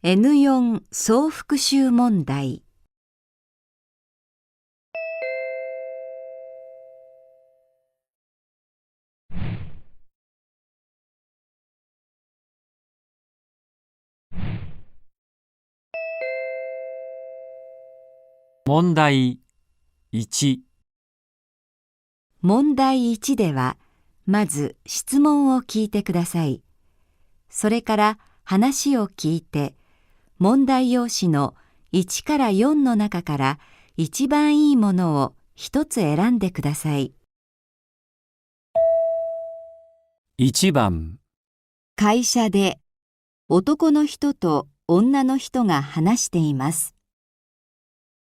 N4 総復習問題。問題1。問題1では、まず質問を聞いてください。それから話を聞いて、問題用紙の1から4の中から一番いいものを一つ選んでください。1番、会社で男の人と女の人が話しています。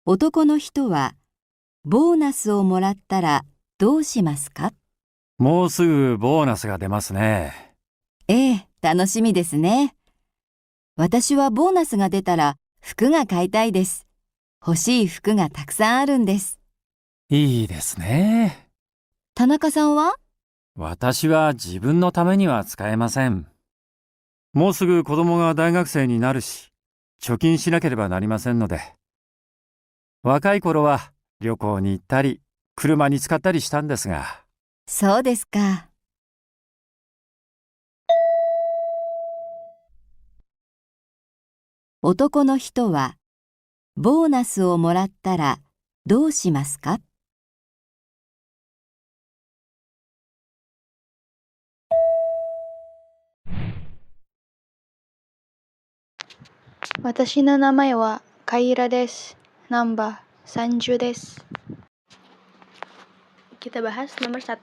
男の人は、ボーナスをもらったらどうしますか？もうすぐボーナスが出ますね。ええ、楽しみですね。私はボーナスが出たら服が買いたいです。欲しい服がたくさんあるんです。いいですね。田中さんは？私は自分のためには使えません。もうすぐ子供が大学生になるし、貯金しなければなりませんので。若い頃は旅行に行ったり、車に使ったりしたんですが。そうですか。男の人は、ボーナスをもらったらどうしますか？私の名前はカイラです。ナンバー30です。Kita bahas nomor 1.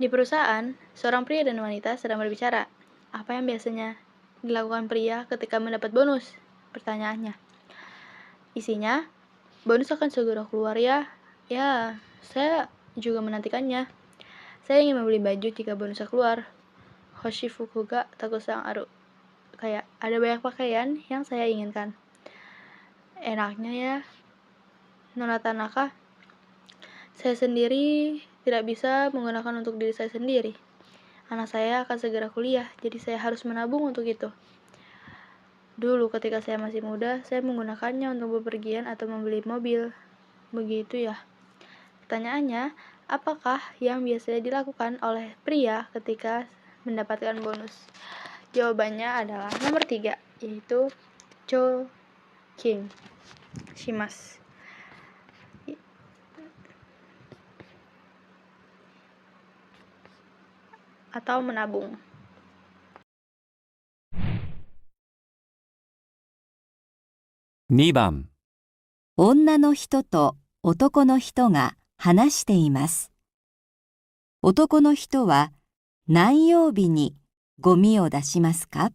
Di perusahaan, seorang pria dan wanita sedang berbicara. Apa yang biasanya dilakukan pria ketika mendapat bonus? Pertanyaannya. Isinya, bonus akan segera keluar ya? Ya, saya juga menantikannya. Saya ingin membeli baju jika bonusnya keluar. Hoshi fukuga takusang aru. Kayak ada banyak pakaian yang saya inginkan. Enaknya ya, Nona Tanaka. Saya sendiri tidak bisa menggunakan untuk diri saya sendiri. Anak saya akan segera kuliah, jadi saya harus menabung untuk itu. Dulu ketika saya masih muda, saya menggunakannya untuk bepergian atau membeli mobil. Begitu ya. Pertanyaannya, apakah yang biasanya dilakukan oleh pria ketika mendapatkan bonus? Jawabannya adalah nomor 3, yaitu choking shimasu. Atau menabung. 2番、女の人と男の人が話しています。男の人は何曜日にゴミを出しますか？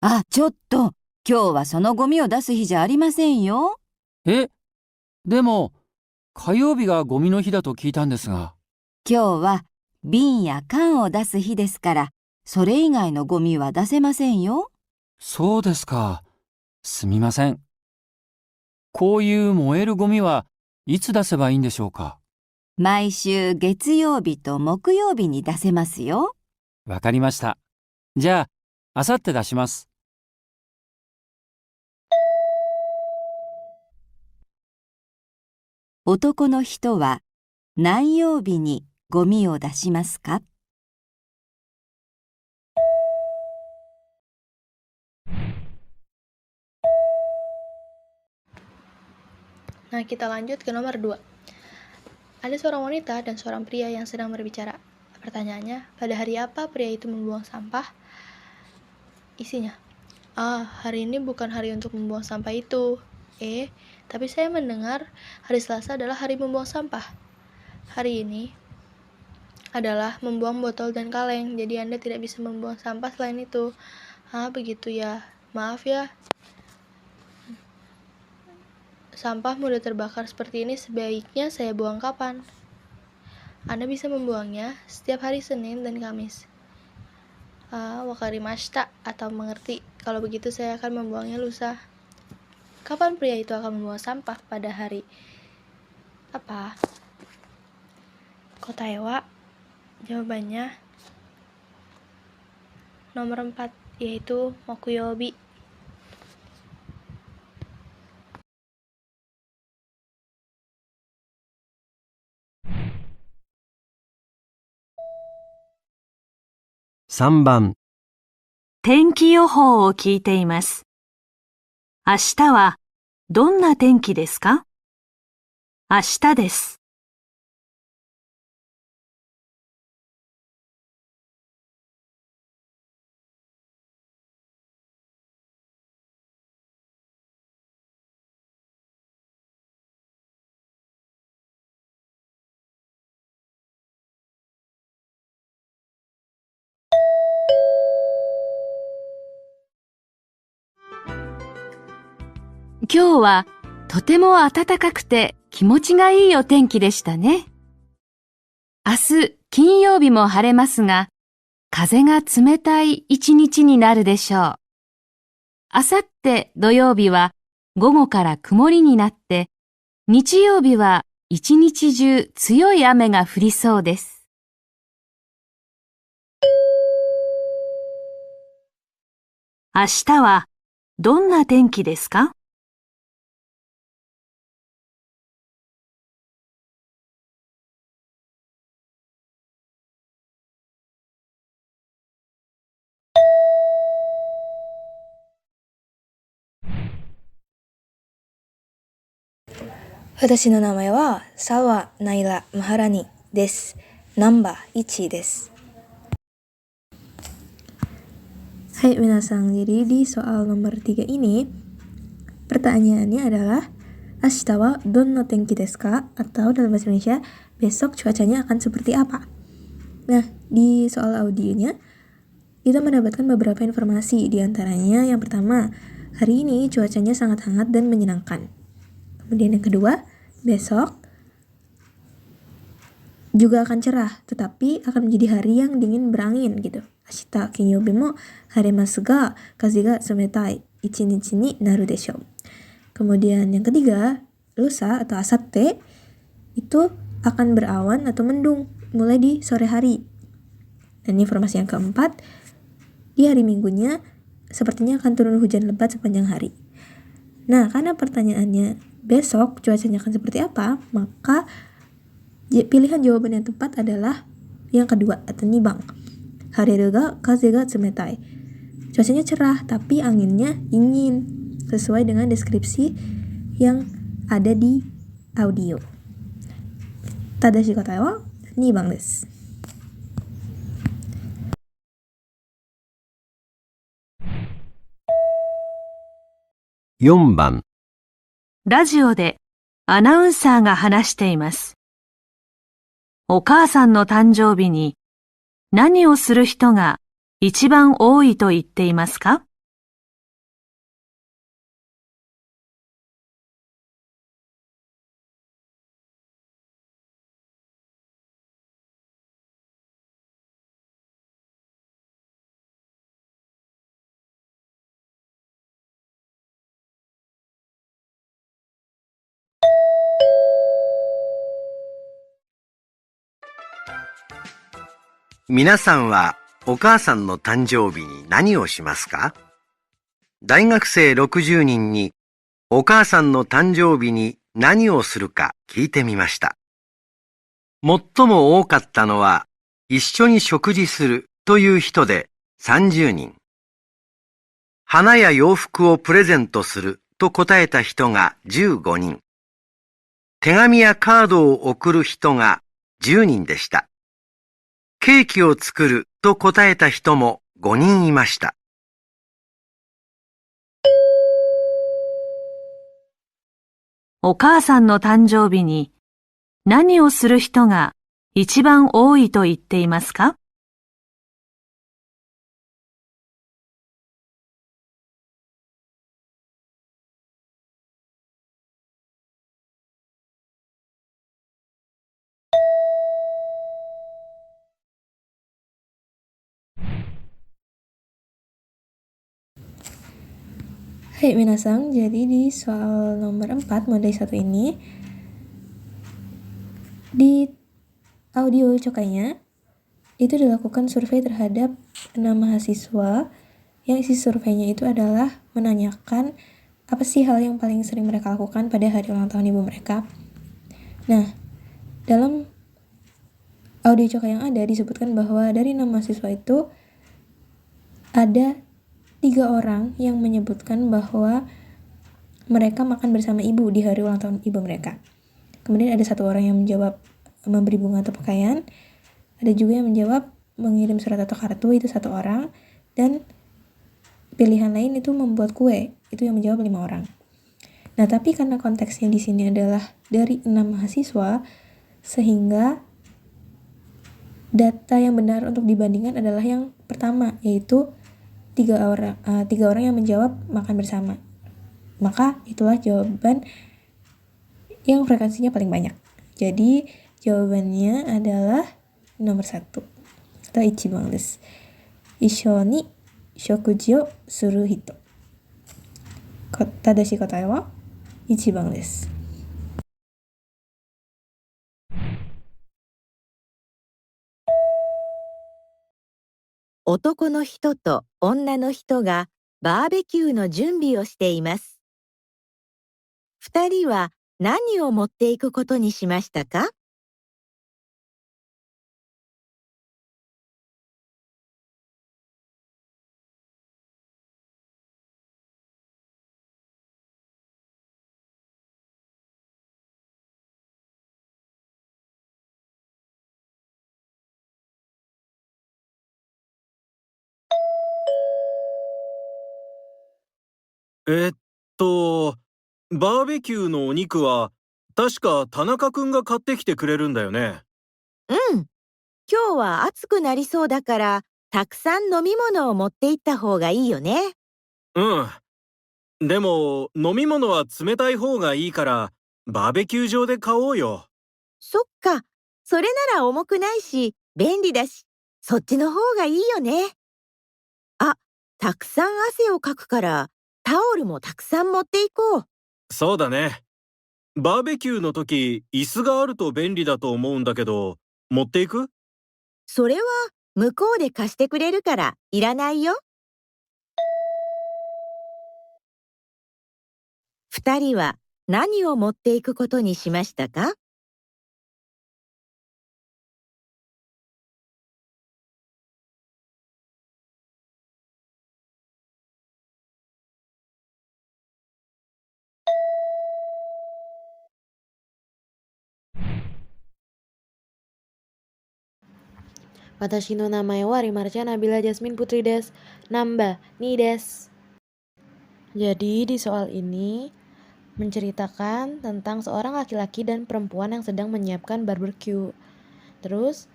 あ、ちょっと、今日はそのゴミを出す日じゃありませんよ。でも、火曜日がゴミの日だと聞いたんですが。今日は瓶や缶を出す日ですから、それ以外のゴミは出せませんよ。そうですか。すみません。こういう燃えるゴミはいつ出せばいいんでしょうか？毎週月曜日と木曜日に出せますよ。わかりました。じゃあ、あさって出します。男の人は何曜日にゴミを出しますか？Nah, kita lanjut ke nomor 2. Ada seorang wanita dan seorang pria yang sedang berbicara. Pertanyaannya, pada hari apa pria itu membuang sampah? Isinya, hari ini bukan hari untuk membuang sampah itu. Tapi saya mendengar hari Selasa adalah hari membuang sampah. Hari ini adalah membuang botol dan kaleng, jadi Anda tidak bisa membuang sampah selain itu. Begitu ya. Maaf ya. Sampah mudah terbakar seperti ini sebaiknya saya buang kapan? Anda bisa membuangnya setiap hari Senin dan Kamis. Wakarimashita atau mengerti. Kalau begitu saya akan membuangnya lusa. Kapan pria itu akan membuang sampah pada hari apa? Kotae wa jawabannya nomor 4, yaitu mokuyobi.3番、天気予報を聞いています。明日はどんな天気ですか？明日です。今日はとても暖かくて気持ちがいいお天気でしたね。明日金曜日も晴れますが、風が冷たい一日になるでしょう。あさって土曜日は午後から曇りになって、日曜日は一日中強い雨が降りそうです。明日はどんな天気ですか？私の名前は澤ナイラ・マハラニです。ナンバー1です。Hai minasang, jadi di soal nomor 3 ini, pertanyaannya adalah Ashita wa donno tenki desu ka? Atau dalam bahasa Indonesia, besok cuacanya akan seperti apa? Nah, di soal audionya, kita mendapatkan beberapa informasi, di antaranya yang pertama, hari ini cuacanya sangat hangat dan menyenangkan. Kemudian yang kedua, besok juga akan cerah, tetapi akan menjadi hari yang dingin berangin gitu. Ashita kinyobi mo haremasu ga kaze ga tsumetai ichinichi ni naru deshou. Kemudian yang ketiga, lusa atau asatte itu akan berawan atau mendung mulai di sore hari. Dan informasi yang keempat, di hari Minggunya sepertinya akan turun hujan lebat sepanjang hari. Nah, karena pertanyaannya besok cuacanya akan seperti apa, maka pilihan jawaban yang tepat adalah yang kedua atau nibang. Hareru ga kaze ga tsumetai. Cuacanya cerah tapi anginnya dingin, sesuai dengan deskripsi yang ada di audio. Tadashi kotae wa nibang desu. 4番、ラジオでアナウンサーが話しています。お母さんの誕生日に何をする人が一番多いと言っていますか？皆さんはお母さんの誕生日に何をしますか？大学生60人にお母さんの誕生日に何をするか聞いてみました。最も多かったのは一緒に食事するという人で30人。花や洋服をプレゼントすると答えた人が15人。手紙やカードを送る人が10人でした。ケーキを作ると答えた人も5人いました。お母さんの誕生日に何をする人が一番多いと言っていますか？Hai minasang, jadi di soal nomor 4 mode 1 ini, di audio cokainya itu dilakukan survei terhadap 6 mahasiswa yang isi surveinya itu adalah menanyakan apa sih hal yang paling sering mereka lakukan pada hari ulang tahun ibu mereka. Nah, dalam audio Coka yang ada disebutkan bahwa dari 6 mahasiswa itu ada 3 orang yang menyebutkan bahwa mereka makan bersama ibu di hari ulang tahun ibu mereka. Kemudian ada 1 orang yang menjawab memberi bunga atau pakaian. Ada juga yang menjawab mengirim surat atau kartu, itu 1 orang. Dan pilihan lain itu membuat kue, itu yang menjawab 5 orang. Nah, tapi karena konteksnya di sini adalah dari 6 mahasiswa, sehingga data yang benar untuk dibandingkan adalah yang pertama, yaitu 3 orang yang menjawab makan bersama. Maka itulah jawaban yang frekuensinya paling banyak. Jadi jawabannya adalah nomor 1 atau ichiban desu. Issho ni shokuji o suru hito. Tadashi kotae wa ichiban desu. 男の人と女の人がバーベキューの準備をしています。二人は何を持っていくことにしましたか？バーベキューのお肉は確か田中くんが買ってきてくれるんだよね。うん。今日は暑くなりそうだから、たくさん飲み物を持って行った方がいいよね。うん。でも飲み物は冷たい方がいいからバーベキュー場で買おうよ。そっか。それなら重くないし、便利だし、そっちの方がいいよね。あ、たくさん汗をかくから、タオルもたくさん持っていこう。そうだね。バーベキューの時椅子があると便利だと思うんだけど、持っていく？それは向こうで貸してくれるからいらないよ。二人は何を持っていくことにしましたか？Watashi no namae wa Rimarcha Nabila Jasmine Putri des. Namba ni des. Jadi di soal ini menceritakan tentang seorang laki-laki dan perempuan yang sedang menyiapkan barbecue. Terus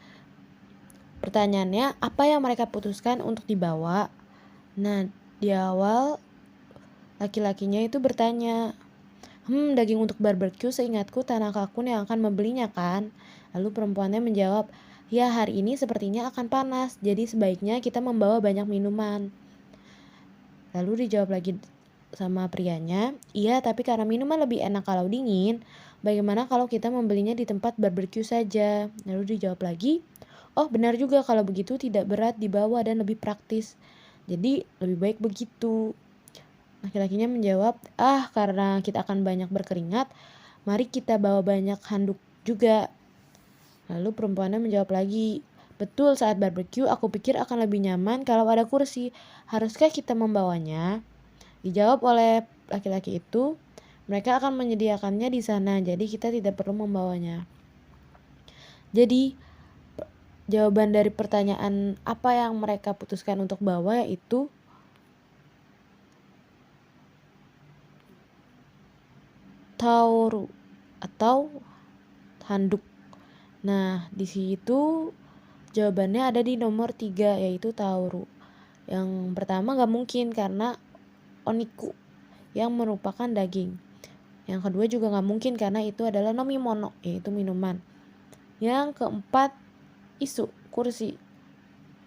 pertanyaannya, apa yang mereka putuskan untuk dibawa? Nah, di awal laki-lakinya itu bertanya, daging untuk barbecue seingatku Tanaka-kun yang akan membelinya kan? Lalu perempuannya menjawab, ya hari ini sepertinya akan panas, jadi sebaiknya kita membawa banyak minuman. Lalu dijawab lagi sama prianya, iya tapi karena minuman lebih enak kalau dingin, bagaimana kalau kita membelinya di tempat barbecue saja? Lalu dijawab lagi, oh benar juga kalau begitu tidak berat dibawa dan lebih praktis. Jadi lebih baik begitu. Laki-lakinya menjawab, karena kita akan banyak berkeringat, mari kita bawa banyak handuk juga. Lalu perempuannya menjawab lagi, betul saat barbecue aku pikir akan lebih nyaman kalau ada kursi. Haruskah kita membawanya? Dijawab oleh laki-laki itu, mereka akan menyediakannya di sana, jadi kita tidak perlu membawanya. Jadi jawaban dari pertanyaan apa yang mereka putuskan untuk bawa yaitu taoru atau handuk. Nah, di situ jawabannya ada di nomor 3 yaitu taoru. Yang pertama gak mungkin karena oniku yang merupakan daging. Yang kedua juga gak mungkin karena itu adalah nomimono yaitu minuman. Yang keempat isu, kursi.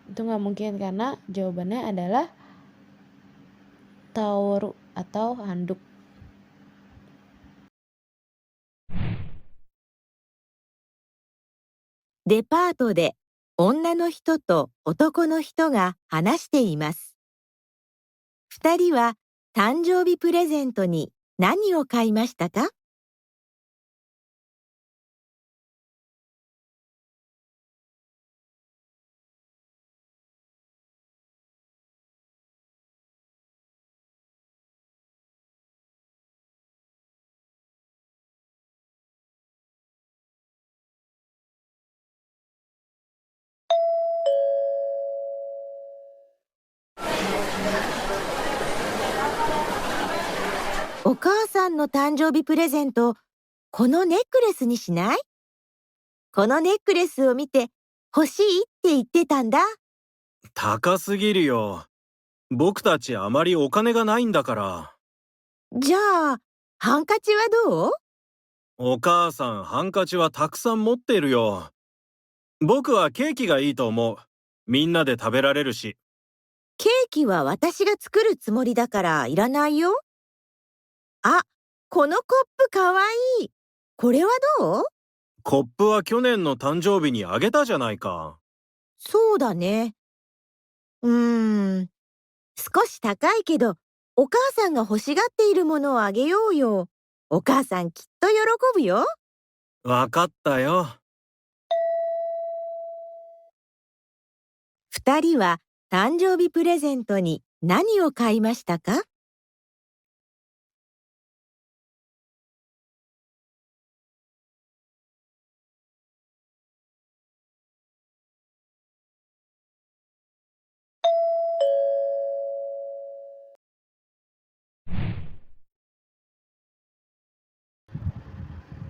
Itu gak mungkin karena jawabannya adalah taoru atau handuk. Depato de 女の人と男の人が話しています。二人は誕生日プレゼントに何を買いましたか？お母さんの誕生日プレゼント、このネックレスにしない？このネックレスを見て欲しいって言ってたんだ。高すぎるよ。僕たちあまりお金がないんだから。じゃあ、ハンカチはどう？お母さん、ハンカチはたくさん持ってるよ。僕はケーキがいいと思う。みんなで食べられるし。ケーキは私が作るつもりだからいらないよ。あ、このコップかわいい。これはどう？コップは去年の誕生日にあげたじゃないか。そうだね。少し高いけど、お母さんが欲しがっているものをあげようよ。お母さんきっと喜ぶよ。わかったよ。二人は誕生日プレゼントに何を買いましたか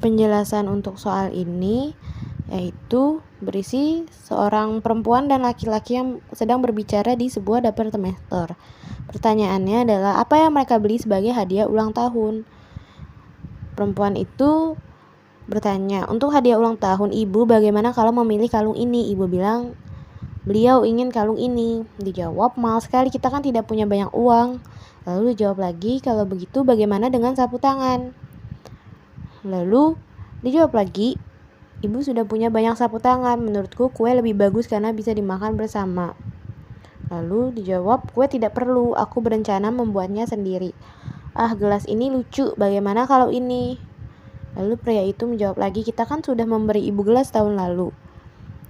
？Penjelasan untuk soal ini yaitu berisi seorang perempuan dan laki-laki yang sedang berbicara di sebuah departemen store. Pertanyaannya adalah apa yang mereka beli sebagai hadiah ulang tahun. Perempuan itu bertanya, untuk hadiah ulang tahun ibu bagaimana kalau memilih kalung ini? Ibu bilang, beliau ingin kalung ini. Dijawab, mahal sekali, kita kan tidak punya banyak uang. Lalu dijawab lagi, kalau begitu bagaimana dengan sapu tangan? Lalu dijawab lagi, ibu sudah punya banyak sapu tangan, menurutku kue lebih bagus karena bisa dimakan bersama. Lalu dijawab, kue tidak perlu, aku berencana membuatnya sendiri. Ah, gelas ini lucu, bagaimana kalau ini? Lalu pria itu menjawab lagi, kita kan sudah memberi ibu gelas tahun lalu.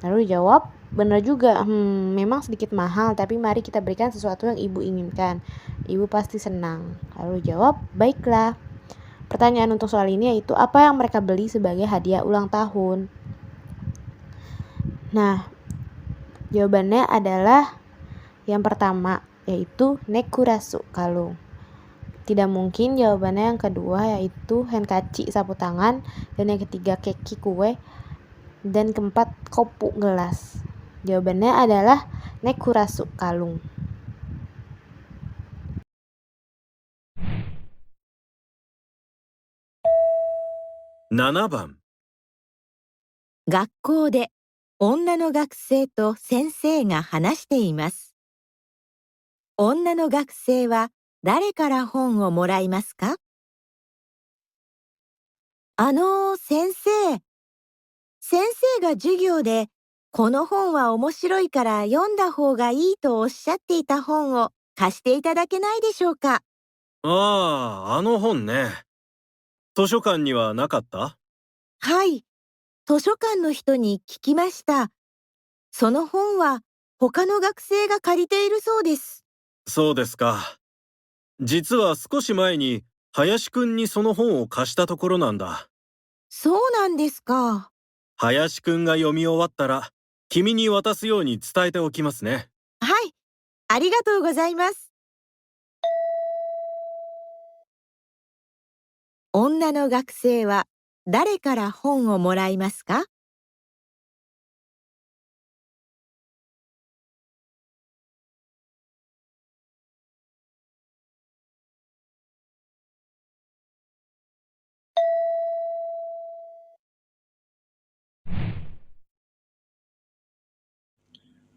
Lalu dijawab, benar juga, memang sedikit mahal, tapi mari kita berikan sesuatu yang ibu inginkan. Ibu pasti senang. Lalu jawab, baiklah. Pertanyaan untuk soal ini yaitu apa yang mereka beli sebagai hadiah ulang tahun. Nah, jawabannya adalah yang pertama yaitu nekurasu, kalung. Tidak mungkin jawabannya yang kedua yaitu hankachi, sapu tangan, dan yang ketiga keki, kue, dan keempat kopu, gelas. Jawabannya adalah nekurasu, kalung.7番。学校で女の学生と先生が話しています。女の学生は誰から本をもらいますか？先生が授業でこの本は面白いから読んだ方がいいとおっしゃっていた本を貸していただけないでしょうか？ああ、あの本ね。図書館にはなかった？はい、図書館の人に聞きました。その本は他の学生が借りているそうです。そうですか。実は少し前に林くんにその本を貸したところなんだ。そうなんですか。林くんが読み終わったら君に渡すように伝えておきますね。はい、ありがとうございます。女の学生は誰から本をもらいますか？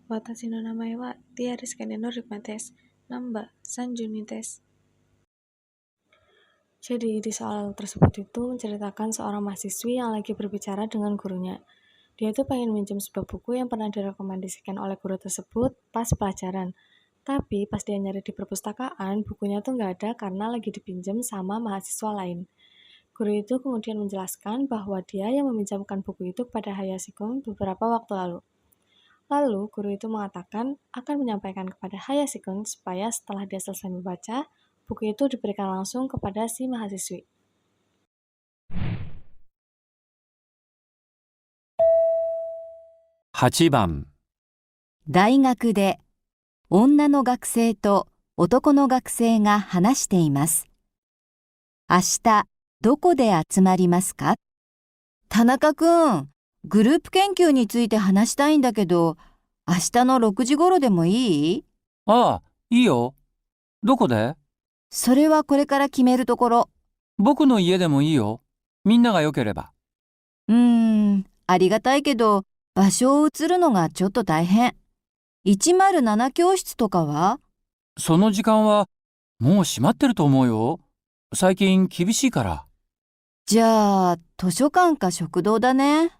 私の名前はティアレスカネノリマです。ナンバー32です。Jadi di soal tersebut itu menceritakan seorang mahasiswi yang lagi berbicara dengan gurunya. Dia tuh pengen minjem sebuah buku yang pernah direkomendasikan oleh guru tersebut pas pelajaran. Tapi pas dia nyari di perpustakaan, bukunya tuh nggak ada karena lagi dipinjam sama mahasiswa lain. Guru itu kemudian menjelaskan bahwa dia yang meminjamkan buku itu kepada Hayashi-kun beberapa waktu lalu. Lalu, guru itu mengatakan akan menyampaikan kepada Hayashi-kun supaya setelah dia selesai membaca, buku itu diberikan langsung kepada si mahasiswi. 8番、大学で女の学生と男の学生が話しています。明日どこで集まりますか？田中くん、グループ研究について話したいんだけど、明日の6時頃でもいい？ああ、いいよ。どこで？それはこれから決めるところ。僕の家でもいいよ。みんなが良ければ。ありがたいけど、場所を移るのがちょっと大変。107教室とかは？その時間はもう閉まってると思うよ。最近厳しいから。じゃあ、図書館か食堂だね。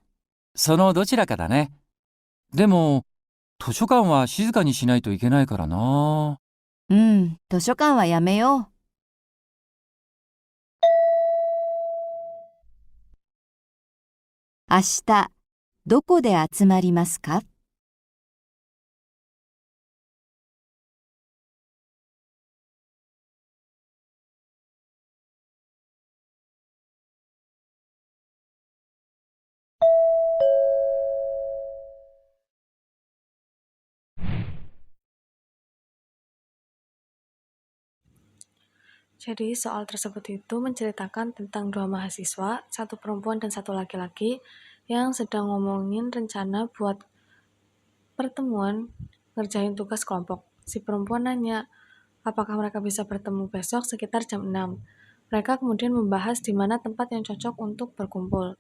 そのどちらかだね。でも、図書館は静かにしないといけないからな。図書館はやめよう。明日、どこで集まりますか？Jadi soal tersebut itu menceritakan tentang dua mahasiswa, satu perempuan dan satu laki-laki, yang sedang ngomongin rencana buat pertemuan ngerjain tugas kelompok. Si perempuan nanya, apakah mereka bisa bertemu besok sekitar jam 6. Mereka kemudian membahas di mana tempat yang cocok untuk berkumpul.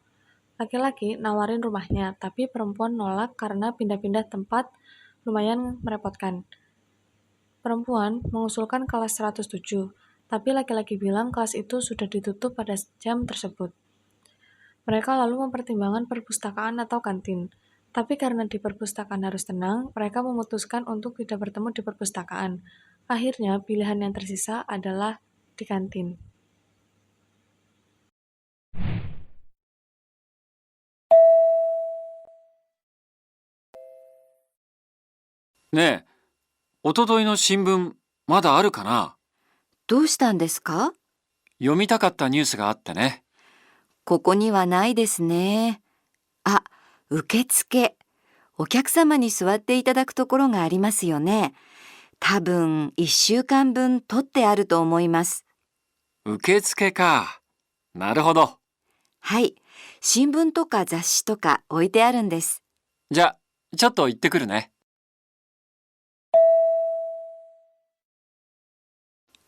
Laki-laki nawarin rumahnya, tapi perempuan nolak karena pindah-pindah tempat lumayan merepotkan. Perempuan mengusulkan kelas 107, tapi laki-laki bilang kelas itu sudah ditutup pada jam tersebut. Mereka lalu mempertimbangkan perpustakaan atau kantin. Tapi karena di perpustakaan harus tenang, mereka memutuskan untuk tidak bertemu di perpustakaan. Akhirnya, pilihan yang tersisa adalah di kantin. ねえ、おとといの新聞、まだあるかな？どうしたんですか？読みたかったニュースがあってね。ここにはないですね。あ、受付。お客様に座っていただくところがありますよね。多分1週間分取ってあると思います。受付か。なるほど。はい、新聞とか雑誌とか置いてあるんです。じゃ、ちょっと行ってくるね。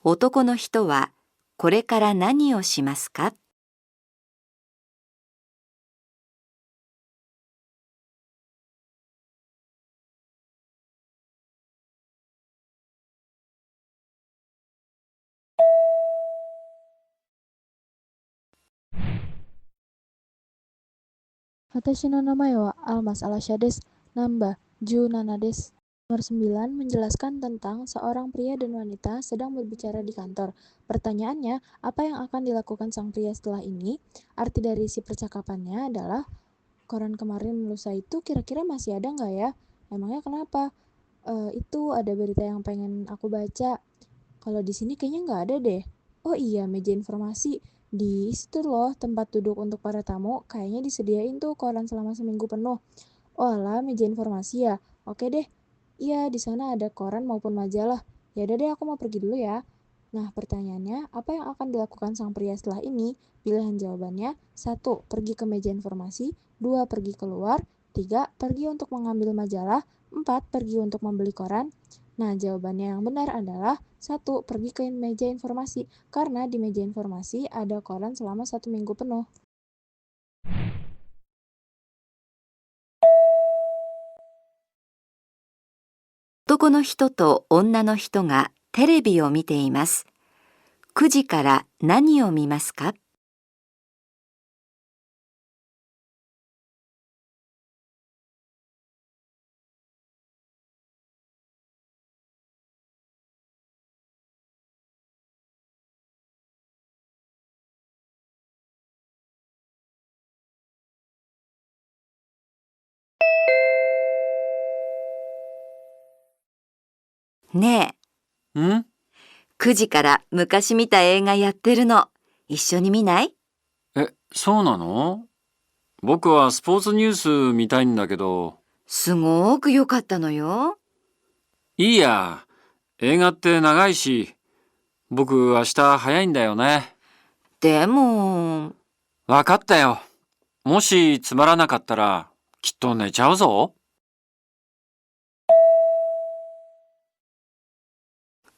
男の人はこれから何をしますか？私の名前はAlmas Alasya des. Namba Junana des. Nomor 9 menjelaskan tentang seorang pria dan wanita sedang berbicara di kantor. Pertanyaannya, apa yang akan dilakukan sang pria setelah ini? Arti dari si percakapannya adalah, koran kemarin lusa itu kira-kira masih ada nggak ya? Emangnya kenapa? Itu ada berita yang pengen aku baca. Kalau di sini kayaknya nggak ada deh. Oh iya, meja informasi. Di situ loh tempat duduk untuk para tamu, kayaknya disediain tuh koran selama seminggu penuh. Oh alah, meja informasi ya? Oke deh. Iya, di sana ada koran maupun majalah. Ya udah deh, aku mau pergi dulu ya. Nah, pertanyaannya, apa yang akan dilakukan sang pria setelah ini? Pilihan jawabannya, 1. Pergi ke meja informasi, 2. Pergi keluar, 3. Pergi untuk mengambil majalah, 4. Pergi untuk membeli koran. Nah, jawabannya yang benar adalah 1. Pergi ke meja informasi, karena di meja informasi ada koran selama 1 minggu penuh. 男の人と女の人がテレビを見ています。9時から何を見ますか？ねえ、ん9時から昔見た映画やってるの。一緒に見ない？そうなの？僕はスポーツニュース見たいんだけど。すごーく良かったのよ。いいや、映画って長いし、僕明日早いんだよね。でも、わかったよ。もしつまらなかったら、きっと寝ちゃうぞ。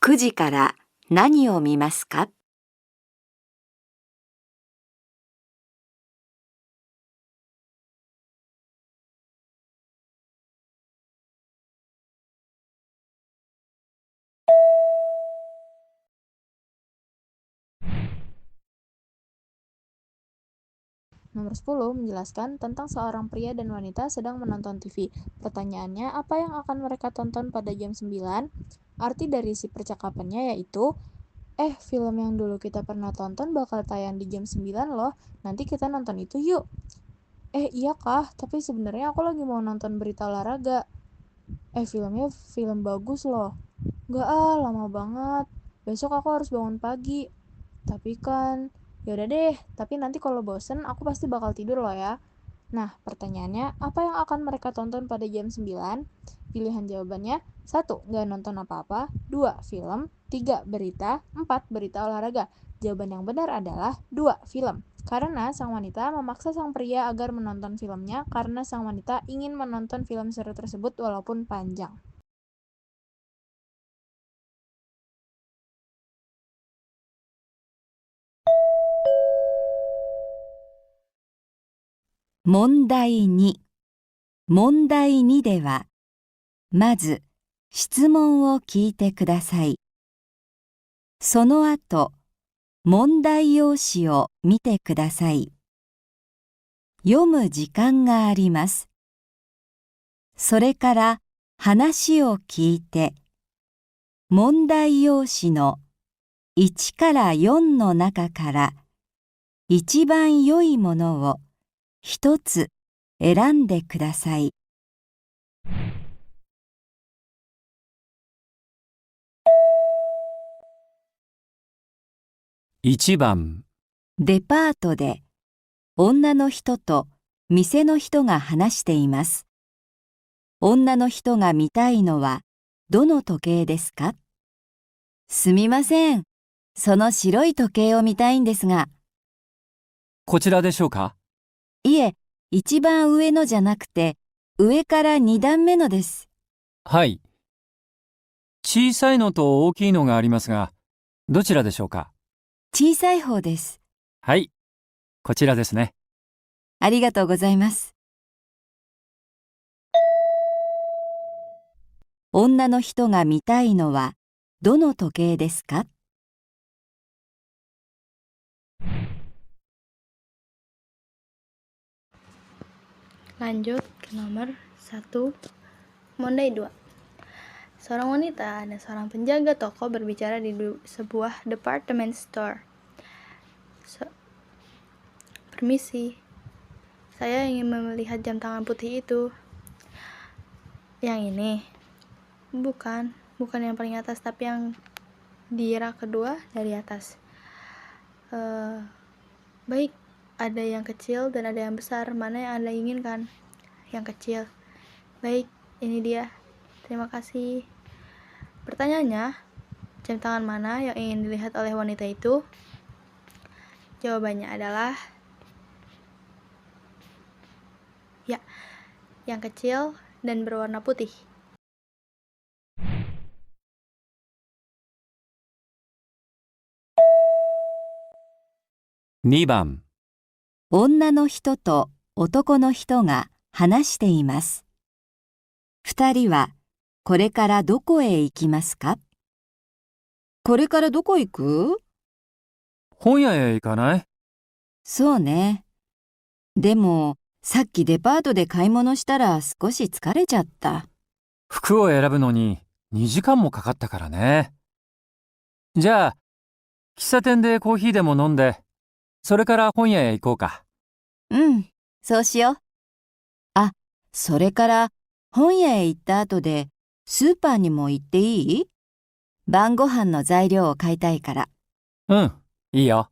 9時から何を見ますか？Nomor 10 menjelaskan tentang seorang pria dan wanita sedang menonton TV. Pertanyaannya, apa yang akan mereka tonton pada jam 9? Arti dari si percakapannya yaitu, film yang dulu kita pernah tonton bakal tayang di jam 9 loh, nanti kita nonton itu yuk. Iya kah? Tapi sebenarnya aku lagi mau nonton berita olahraga. Filmnya film bagus loh. Nggak lama banget. Besok aku harus bangun pagi. Tapi kan, yaudah deh, tapi nanti kalau bosen aku pasti bakal tidur loh ya. Nah, pertanyaannya, apa yang akan mereka tonton pada jam 9? Pilihan jawabannya, 1. Nggak nonton apa-apa, 2. Film, 3. Berita, 4. Berita olahraga. Jawaban yang benar adalah 2. Film. Karena sang wanita memaksa sang pria agar menonton filmnya karena sang wanita ingin menonton film seru tersebut walaupun panjang.問題2。問題2では、まず質問を聞いてください。その後、問題用紙を見てください。読む時間があります。それから話を聞いて、問題用紙の1から4の中から一番良いものを一つ選んでください。1番、デパートで女の人と店の人が話しています。女の人が見たいのはどの時計ですか？すみません。その白い時計を見たいんですが。こちらでしょうか？いえ、一番上のじゃなくて、上から2段目のです。はい。小さいのと大きいのがありますが、どちらでしょうか？小さい方です。はい。こちらですね。ありがとうございます。女の人が見たいのはどの時計ですか？Lanjut ke nomor 1. Mondai 2. Seorang wanita dan seorang penjaga toko berbicara di sebuah department store. Permisi, saya ingin melihat jam tangan putih itu. Yang ini? Bukan yang paling atas, tapi yang di rak kedua dari atas. Baik, ada yang kecil dan ada yang besar. Mana yang Anda inginkan? Yang kecil. Baik, ini dia. Terima kasih. Pertanyaannya, jam tangan mana yang ingin dilihat oleh wanita itu? Jawabannya adalah ya, yang kecil dan berwarna putih.2番、女の人と男の人が話しています。2人はこれからどこへ行きますか？これからどこ行く？本屋へ行かない？そうね。でも、さっきデパートで買い物したら少し疲れちゃった。服を選ぶのに2時間もかかったからね。じゃあ、喫茶店でコーヒーでも飲んで、それから本屋へ行こうか。うん、そうしよう。あ、それから本屋へ行った後でスーパーにも行っていい？晩ご飯の材料を買いたいから。うん、いいよ。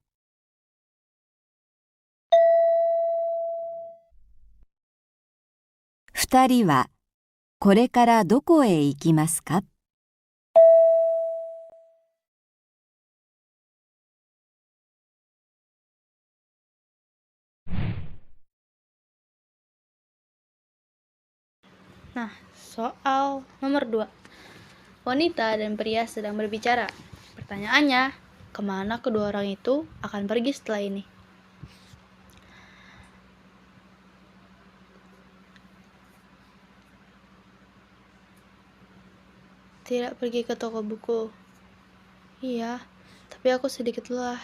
2人はこれからどこへ行きますか？Nah, soal nomor 2. Wanita dan pria sedang berbicara. Pertanyaannya, kemana kedua orang itu akan pergi setelah ini? Tidak pergi ke toko buku. Iya, tapi aku sedikit lelah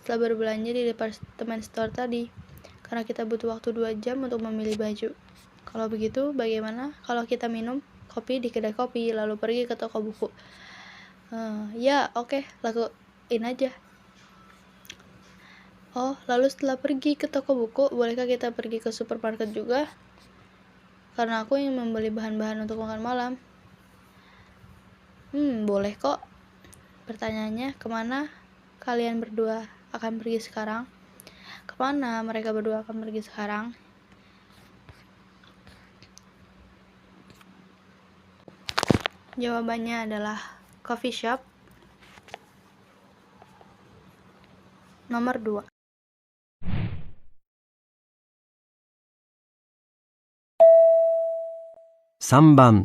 setelah berbelanja di departemen store tadi, karena kita butuh waktu 2 jam untuk memilih baju. Kalau begitu, bagaimana kalau kita minum kopi di kedai kopi, lalu pergi ke toko buku? Ya, oke, lakuin aja. Oh, lalu setelah pergi ke toko buku, bolehkah kita pergi ke supermarket juga? Karena aku ingin membeli bahan-bahan untuk makan malam. Boleh kok. Pertanyaannya, kemana kalian berdua akan pergi sekarang? Kemana mereka berdua akan pergi sekarang? Jawabannya adalah coffee shop. Nomor 2. 3番、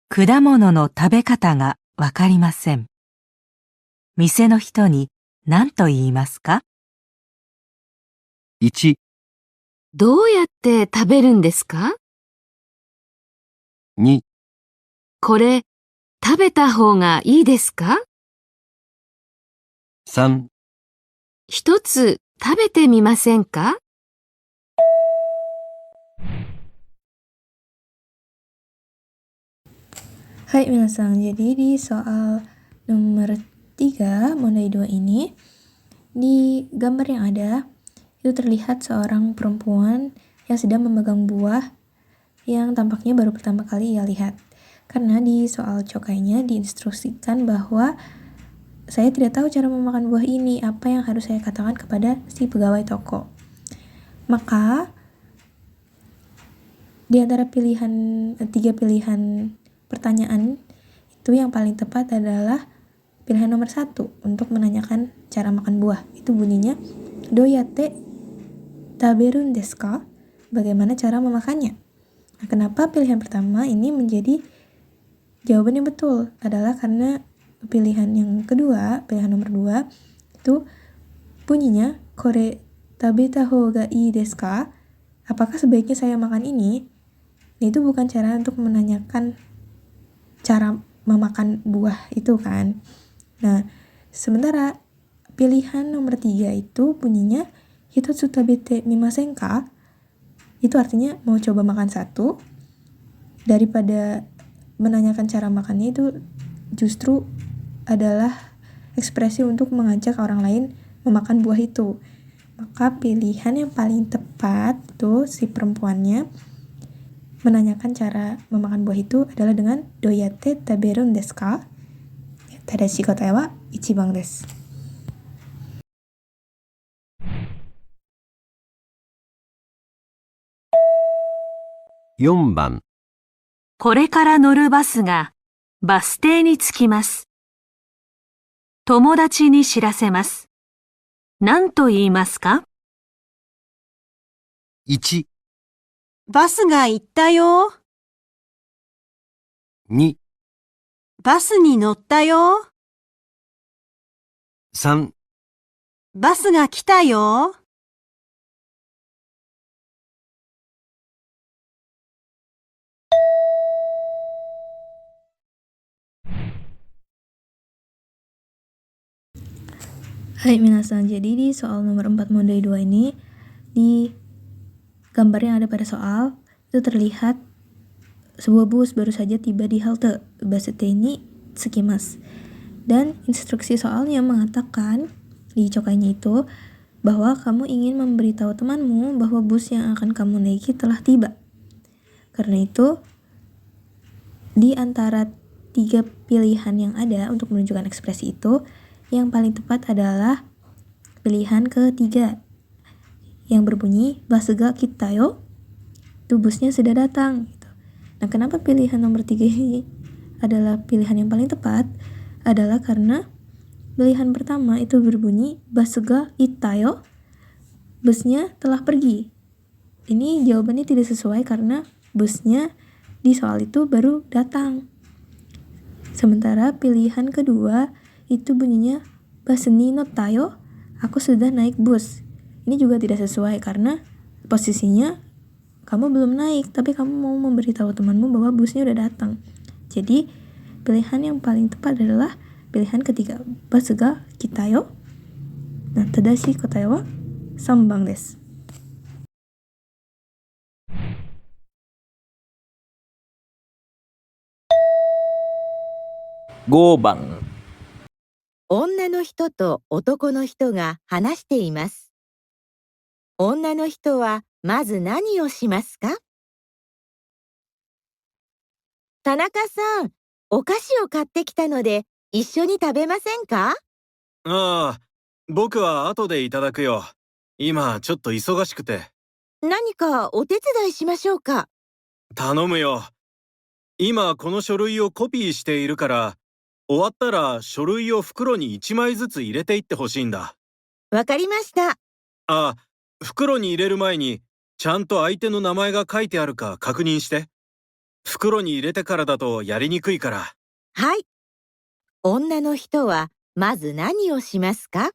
果物の食べ方がわかりません。店の人に何と言いますか1、どうやって食べるんですか？ 2、これ、食べた方がいいですか？ 3、一つ食べてみませんか？ Hai minasang, jadi di soal nomor 3, Mondai 2 ini, di gambar yang ada, itu terlihat seorang perempuan yang sedang memegang buah yang tampaknya baru pertama kali ia lihat. Karena di soal cokainya diinstruksikan bahwa saya tidak tahu cara memakan buah ini, apa yang harus saya katakan kepada si pegawai toko. Maka, di antara 3 pilihan pertanyaan itu yang paling tepat adalah pilihan nomor 1 untuk menanyakan cara makan buah. Itu bunyinya doyate taberun desu ka? Bagaimana cara memakannya? Nah, kenapa pilihan pertama ini menjadi jawaban yang betul? Adalah karena pilihan yang kedua, pilihan nomor 2 itu bunyinya kore tabeta houga ii desu ka? Apakah sebaiknya saya makan ini? Itu bukan cara untuk menanyakan cara memakan buah itu kan. Nah, sementara pilihan nomor 3 itu bunyinya hitotsu tabete mimasen ka? Itu artinya mau coba makan satu, daripada menanyakan cara makannya itu justru adalah ekspresi untuk mengajak orang lain memakan buah itu. Maka pilihan yang paling tepat tuh si perempuannya menanyakan cara memakan buah itu adalah dengan doyate taberun desu ka? Tadashi kotae wa 1番です。4番、これから乗るバスがバス停に着きます。友達に知らせます。何と言いますか？ 1、バスが行ったよ。2、バスに乗ったよ。3、バスが来たよ。Hai minasang, jadi di soal nomor 4 Mondai 2 ini, di gambar yang ada pada soal, itu terlihat sebuah bus baru saja tiba di halte Basete ni Tsukimasu. Dan instruksi soalnya mengatakan di cokainya itu bahwa kamu ingin memberitahu temanmu bahwa bus yang akan kamu naiki telah tiba. Karena itu, di antara tiga pilihan yang ada untuk menunjukkan ekspresi itu, yang paling tepat adalah pilihan ketiga yang berbunyi basga kita yo, itu busnya sudah datang gitu. Nah, kenapa pilihan nomor 3 ini adalah pilihan yang paling tepat? Adalah karena pilihan pertama itu berbunyi basga itayo, busnya telah pergi. Ini jawabannya tidak sesuai karena busnya di soal itu baru datang. Sementara pilihan kedua itu bunyinya basni no tayo, aku sudah naik bus. Ini juga tidak sesuai karena posisinya kamu belum naik, tapi kamu mau memberitahu temanmu bahwa busnya udah datang. Jadi pilihan yang paling tepat adalah pilihan ketiga, basga kita yo. Nah, tadashi kotae wa 3番です。5番。女の人と男の人が話しています。女の人はまず何をしますか？田中さん、お菓子を買ってきたので一緒に食べませんか？ああ、僕は後でいただくよ。今ちょっと忙しくて。何かお手伝いしましょうか？頼むよ。今この書類をコピーしているから、終わったら書類を袋に1枚ずつ入れていってほしいんだ。わかりました。あ、袋に入れる前にちゃんと相手の名前が書いてあるか確認して。袋に入れてからだとやりにくいから。はい。女の人はまず何をしますか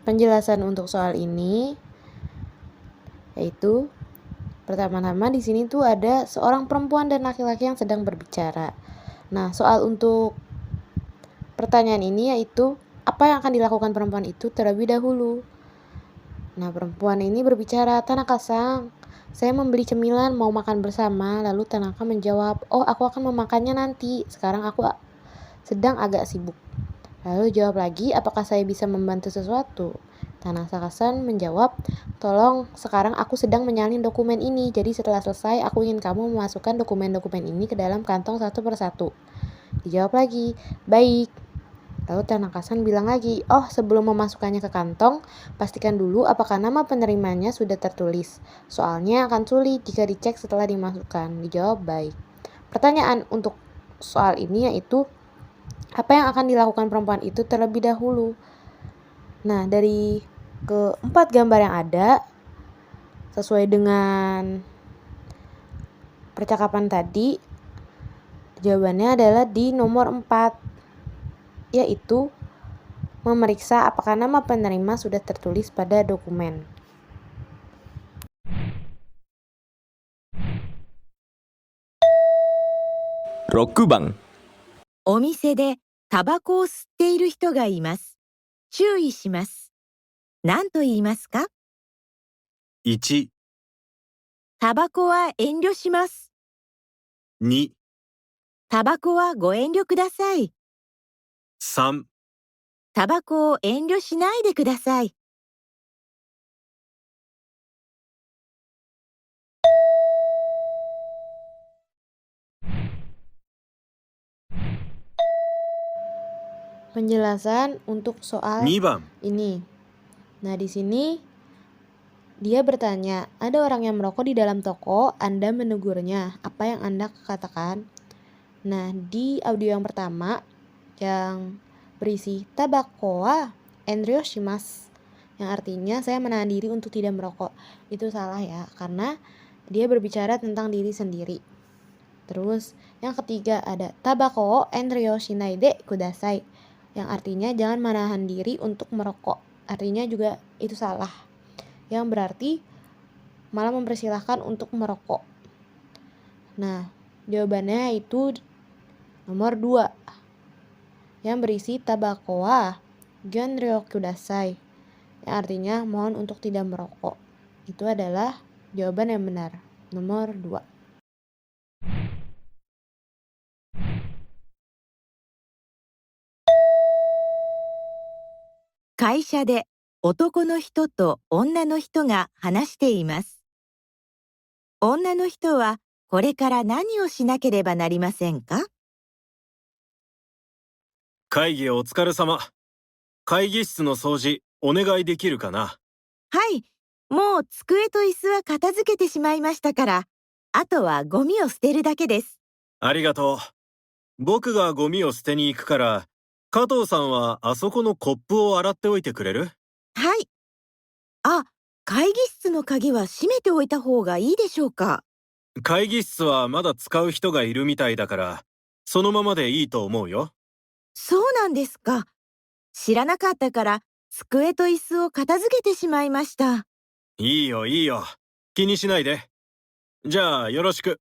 ？Penjelasan untuk soal ini yaitu pertama-tama di sini tuh ada seorang perempuan dan laki-laki yang sedang berbicara. Nah, soal untuk pertanyaan ini yaitu apa yang akan dilakukan perempuan itu terlebih dahulu. Nah, perempuan ini berbicara, "Tanaka-san, saya membeli cemilan mau makan bersama." Lalu Tanaka menjawab, "Oh, aku akan memakannya nanti. Sekarang aku sedang agak sibuk." Lalu jawab lagi, "Apakah saya bisa membantu sesuatu?" Tanaka-san menjawab, "Tolong, sekarang aku sedang menyalin dokumen ini. Jadi setelah selesai, aku ingin kamu memasukkan dokumen-dokumen ini ke dalam kantong satu persatu." Dijawab lagi, "Baik." Lalu Tanaka-san bilang lagi, "Oh, sebelum memasukkannya ke kantong, pastikan dulu apakah nama penerimanya sudah tertulis. Soalnya akan sulit jika dicek setelah dimasukkan." Dijawab baik. Pertanyaan untuk soal ini yaitu, apa yang akan dilakukan perempuan itu terlebih dahulu? Nah, dari keempat gambar yang ada, sesuai dengan percakapan tadi, jawabannya adalah di nomor 4, yaitu memeriksa apakah nama penerima sudah tertulis pada dokumen. 6番。お店でタバコを吸っている人がいます。注意します。何と言いますか1、タバコは遠慮します。2、タバコはご遠慮ください。3、タバコを遠慮しないでください。Penjelasan untuk soal 2番。 ini. Nah, di sini dia bertanya, ada orang yang merokok di dalam toko, Anda menegurnya. Apa yang Anda katakan? Nah, di audio yang pertama yang berisi tabako wa enryo shimasu, yang artinya saya menahan diri untuk tidak merokok. Itu salah ya, karena dia berbicara tentang diri sendiri. Terus yang ketiga ada tabako enryo shinai de kudasai, yang artinya jangan menahan diri untuk merokok. Artinya juga itu salah, yang berarti malah mempersilahkan untuk merokok. Nah, jawabannya itu nomor 2 yang berisi tabako wa genryo kudasai, yang artinya mohon untuk tidak merokok. Itu adalah jawaban yang benar, nomor 2. 会社で男の人と女の人が話しています。女の人はこれから何をしなければなりませんか？会議お疲れ様。会議室の掃除、お願いできるかな？はい、もう机と椅子は片付けてしまいましたから、あとはゴミを捨てるだけです。ありがとう。僕がゴミを捨てに行くから、加藤さんはあそこのコップを洗っておいてくれる？はい。あ、会議室の鍵は閉めておいた方がいいでしょうか？会議室はまだ使う人がいるみたいだから、そのままでいいと思うよ。そうなんですか。知らなかったから机と椅子を片付けてしまいました。いいよいいよ。気にしないで。じゃあよろしく。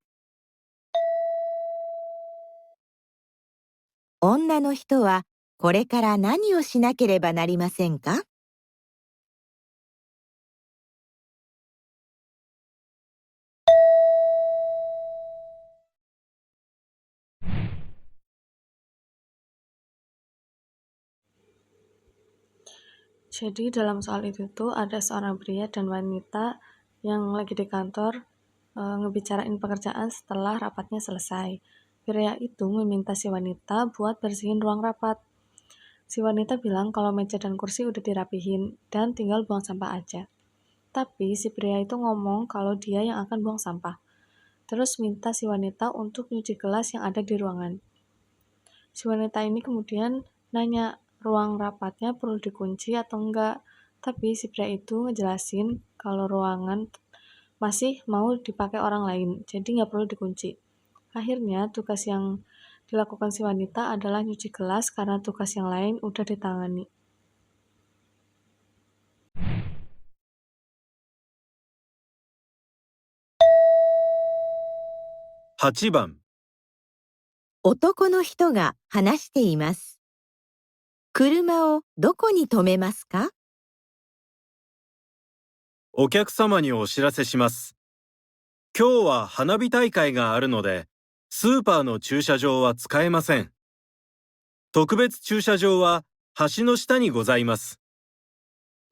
女の人はこれから何をしなければなりませんか？Jadi dalam soal itu tuh ada seorang pria dan wanita yang lagi di kantor ngebicarain pekerjaan setelah rapatnya selesai. Pria itu meminta si wanita buat bersihin ruang rapat. Si wanita bilang kalau meja dan kursi udah dirapihin dan tinggal buang sampah aja. Tapi si pria itu ngomong kalau dia yang akan buang sampah. Terus minta si wanita untuk nyuci gelas yang ada di ruangan. Si wanita ini kemudian nanya ruang rapatnya perlu dikunci atau enggak. Tapi si pria itu ngejelasin kalau ruangan masih mau dipakai orang lain, jadi nggak perlu dikunci. Akhirnya tugas yang dilakukan si wanita adalah nyuci gelas karena tugas yang lain udah ditangani. 8番。男の人が話しています。車をどこに止めますか？お客様にお知らせします。今日は花火大会があるので、スーパーの駐車場は使えません。特別駐車場は橋の下にございます。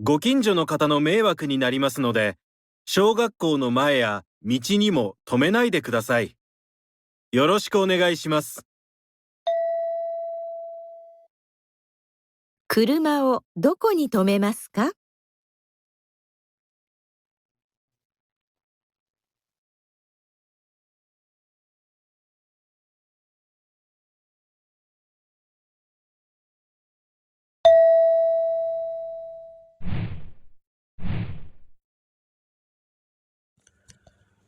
ご近所の方の迷惑になりますので、小学校の前や道にも止めないでください。よろしくお願いします。車をどこに止めますか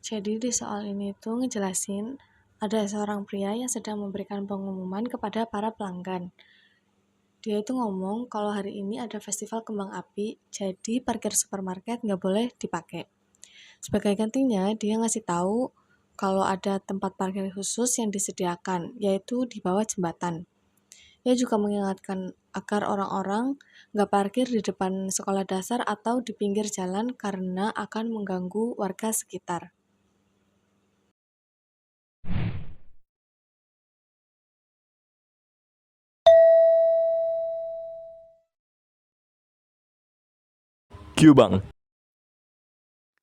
？Jadi di soal ini tuh ngejelasin ada seorang pria yang sedang memberikan pengumuman kepada para pelanggan. Dia itu ngomong kalau hari ini ada festival kembang api, jadi parkir supermarket nggak boleh dipakai. Sebagai gantinya, dia ngasih tahu kalau ada tempat parkir khusus yang disediakan, yaitu di bawah jembatan. Dia juga mengingatkan agar orang-orang nggak parkir di depan sekolah dasar atau di pinggir jalan karena akan mengganggu warga sekitar. 9番。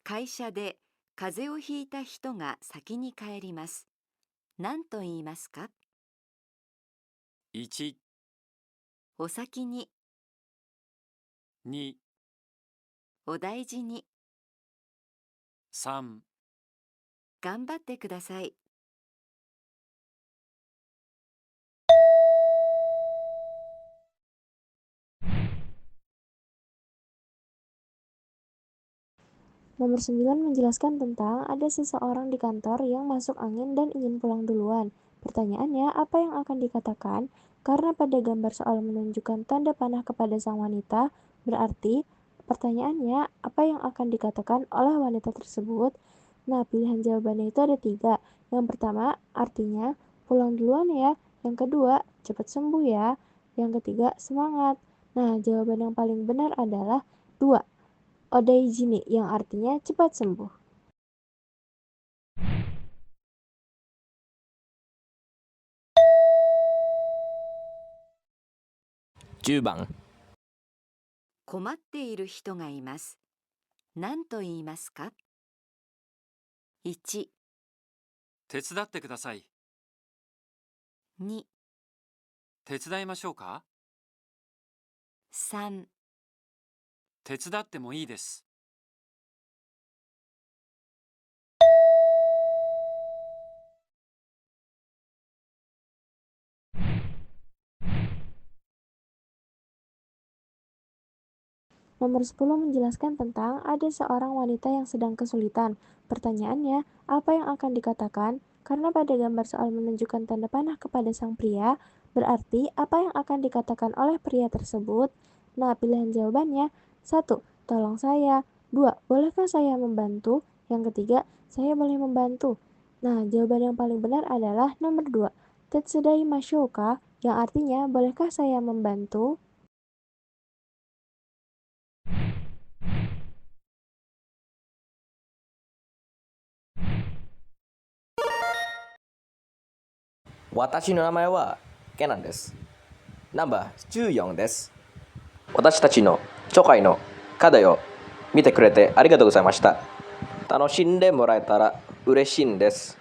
会社で風邪をひいた人が先に帰ります。何と言いますか？ 1、お先に、 2、お大事に、 3、頑張ってください。Nomor 9 menjelaskan tentang ada seseorang di kantor yang masuk angin dan ingin pulang duluan. Pertanyaannya, apa yang akan dikatakan? Karena pada gambar soal menunjukkan tanda panah kepada sang wanita, berarti pertanyaannya, apa yang akan dikatakan oleh wanita tersebut? Nah, pilihan jawabannya itu ada 3. Yang pertama, artinya, pulang duluan ya. Yang kedua, cepat sembuh ya. Yang ketiga, semangat. Nah, jawaban yang paling benar adalah 2. Odaijini yang artinya cepat sembuh. 10番。困っている人がいます。何と言いますか？ 1、手伝ってください。 2、手伝いましょうか？ 3、手伝ってもいいです。Nomor 10 menjelaskan tentang ada seorang wanita yang sedang kesulitan. Pertanyaannya, apa yang akan dikatakan? Karena pada gambar soal menunjukkan tanda panah kepada sang pria, berarti apa yang akan dikatakan oleh pria tersebut? Nah, pilihan jawabannya 1. Tolong saya. 2. Bolehkah saya membantu? Yang ketiga, saya boleh membantu. Nah, jawaban yang paling benar adalah nomor 2. Tetsudaimashou mashouka, yang artinya bolehkah saya membantu? Watashi no namae wa Kenan desu. Namba 14です。私たちの初回の課題を見てくれてありがとうございました。楽しんでもらえたら嬉しいんです。